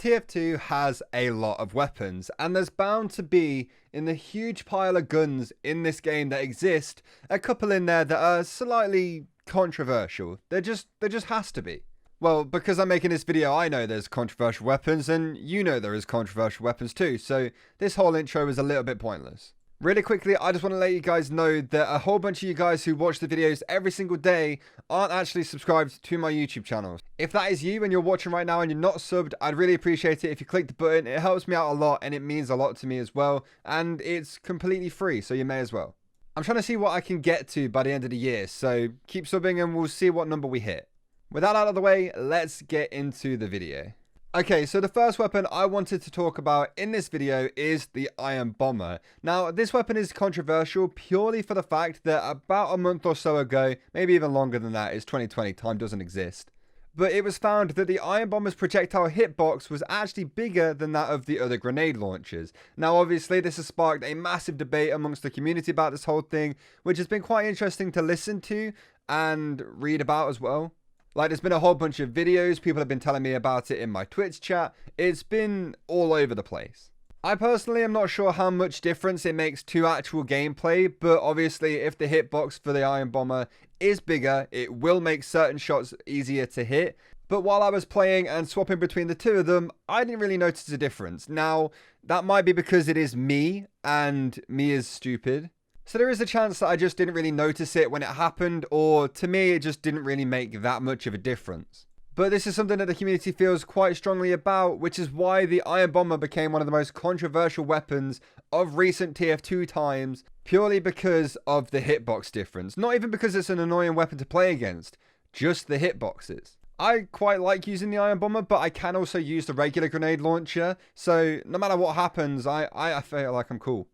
Tf2 has a lot of weapons, and there's bound to be, in the huge pile of guns in this game that exist, a couple in there that are slightly controversial. There just has to be. Well, because I'm making this video, I know there's controversial weapons, and you know there is controversial weapons too, so this whole intro is a little bit pointless. Really quickly, I just want to let you guys know that a whole bunch of you guys who watch the videos every single day aren't actually subscribed to my YouTube channel. If that is you and you're watching right now and you're not subbed, I'd really appreciate it if you click the button. It helps me out a lot and it means a lot to me as well. And it's completely free, so you may as well. I'm trying to see what I can get to by the end of the year, so keep subbing and we'll see what number we hit. With that out of the way, let's get into the video. Okay, so the first weapon I wanted to talk about in this video is the Iron Bomber. Now, this weapon is controversial purely for the fact that about a month or so ago, maybe even longer than that, is 2020, time doesn't exist. But it was found that the Iron Bomber's projectile hitbox was actually bigger than that of the other grenade launchers. Now, obviously, this has sparked a massive debate amongst the community about this whole thing, which has been quite interesting to listen to and read about as well. Like, there's been a whole bunch of videos, people have been telling me about it in my Twitch chat. It's been all over the place. I personally am not sure how much difference it makes to actual gameplay, but obviously if the hitbox for the Iron Bomber is bigger, it will make certain shots easier to hit. But while I was playing and swapping between the two of them, I didn't really notice a difference. Now, that might be because it is me, and me is stupid. So there is a chance that I just didn't really notice it when it happened, or to me it just didn't really make that much of a difference. But this is something that the community feels quite strongly about, which is why the Iron Bomber became one of the most controversial weapons of recent TF2 times, purely because of the hitbox difference. Not even because it's an annoying weapon to play against, just the hitboxes. I quite like using the Iron Bomber, but I can also use the regular grenade launcher, so no matter what happens, I feel like I'm cool.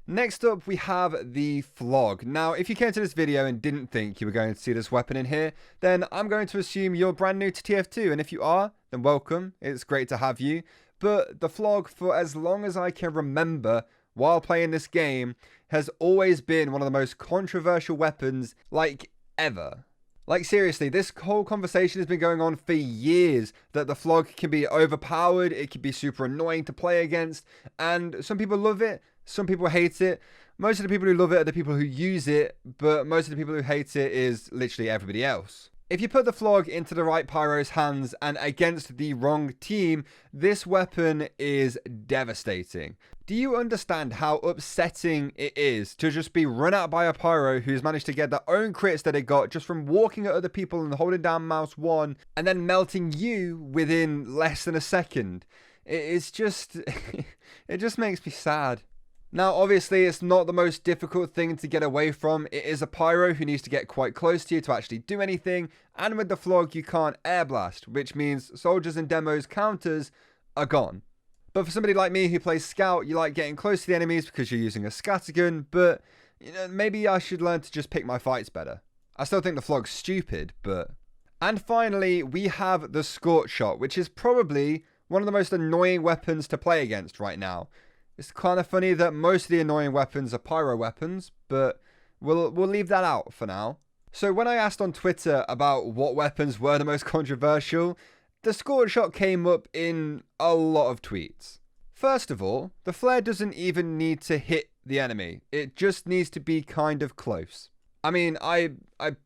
Next up, we have the Flog. Now, if you came to this video and didn't think you were going to see this weapon in here, then I'm going to assume you're brand new to TF2, and if you are, then welcome. It's great to have you. But the Flog, for as long as I can remember while playing this game, has always been one of the most controversial weapons, like, ever. Like, seriously, this whole conversation has been going on for years, that the Flog can be overpowered, it can be super annoying to play against, and some people love it, some people hate it. Most of the people who love it are the people who use it, but most of the people who hate it is literally everybody else. If you put the Flog into the right pyro's hands and against the wrong team, this weapon is devastating. Do you understand how upsetting it is to just be run out by a pyro who's managed to get their own crits that it got just from walking at other people and holding down mouse 1 and then melting you within less than a second? It's just, it just makes me sad. Now, obviously, it's not the most difficult thing to get away from. It is a pyro who needs to get quite close to you to actually do anything. And with the Flog, you can't air blast, which means soldiers and demos counters are gone. But for somebody like me who plays Scout, you like getting close to the enemies because you're using a scattergun. But, you know, maybe I should learn to just pick my fights better. I still think the Flog's stupid, but... And finally, we have the Scorch Shot, which is probably one of the most annoying weapons to play against right now. It's kind of funny that most of the annoying weapons are pyro weapons, but we'll leave that out for now. So when I asked on Twitter about what weapons were the most controversial, the Scorch Shot came up in a lot of tweets. First of all, the flare doesn't even need to hit the enemy. It just needs to be kind of close. I mean, I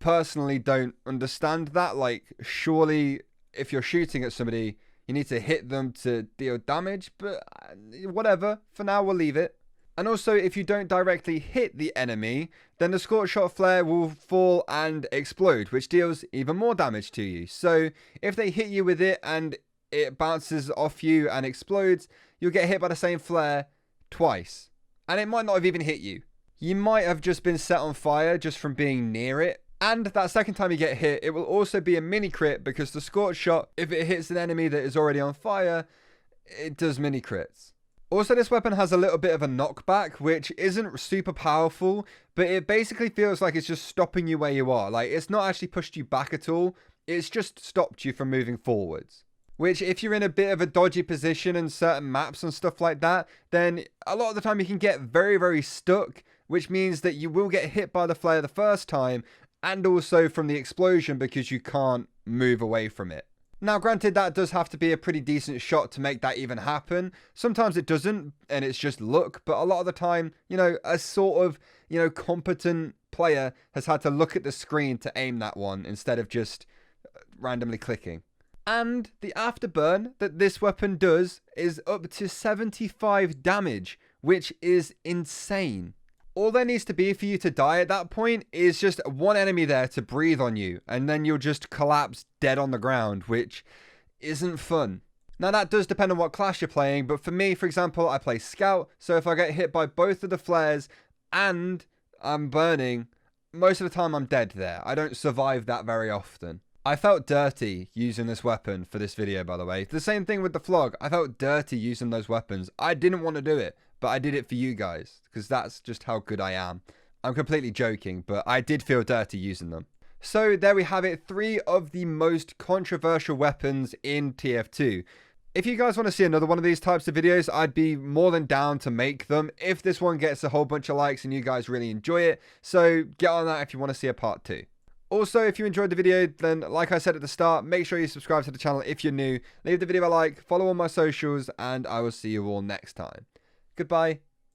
personally don't understand that. Like, surely if you're shooting at somebody, you need to hit them to deal damage, but whatever. For now, we'll leave it. And also, if you don't directly hit the enemy, then the Scorch Shot flare will fall and explode, which deals even more damage to you. So, if they hit you with it and it bounces off you and explodes, you'll get hit by the same flare twice. And it might not have even hit you. You might have just been set on fire just from being near it. And that second time you get hit, it will also be a mini crit because the Scorch Shot, if it hits an enemy that is already on fire, it does mini crits. Also, this weapon has a little bit of a knockback, which isn't super powerful, but it basically feels like it's just stopping you where you are. Like, it's not actually pushed you back at all, it's just stopped you from moving forwards. Which, if you're in a bit of a dodgy position in certain maps and stuff like that, then a lot of the time you can get very, very stuck, which means that you will get hit by the flare the first time, and also from the explosion because you can't move away from it. Now, granted, that does have to be a pretty decent shot to make that even happen. Sometimes it doesn't, and it's just luck, but a lot of the time, you know, a sort of, you know, competent player has had to look at the screen to aim that one instead of just randomly clicking. And the afterburn that this weapon does is up to 75 damage, which is insane. All there needs to be for you to die at that point is just one enemy there to breathe on you, and then you'll just collapse dead on the ground, which isn't fun. Now, that does depend on what class you're playing, but for me, for example, I play Scout, so if I get hit by both of the flares and I'm burning, most of the time I'm dead there. I don't survive that very often. I felt dirty using this weapon for this video, by the way. The same thing with the Flog. I felt dirty using those weapons. I didn't want to do it, but I did it for you guys, because that's just how good I am. I'm completely joking, but I did feel dirty using them. So there we have it, 3 of the most controversial weapons in TF2. If you guys want to see another one of these types of videos, I'd be more than down to make them if this one gets a whole bunch of likes and you guys really enjoy it. So get on that if you want to see a part 2. Also, if you enjoyed the video, then like I said at the start, make sure you subscribe to the channel if you're new. Leave the video a like, follow on my socials, and I will see you all next time. Goodbye.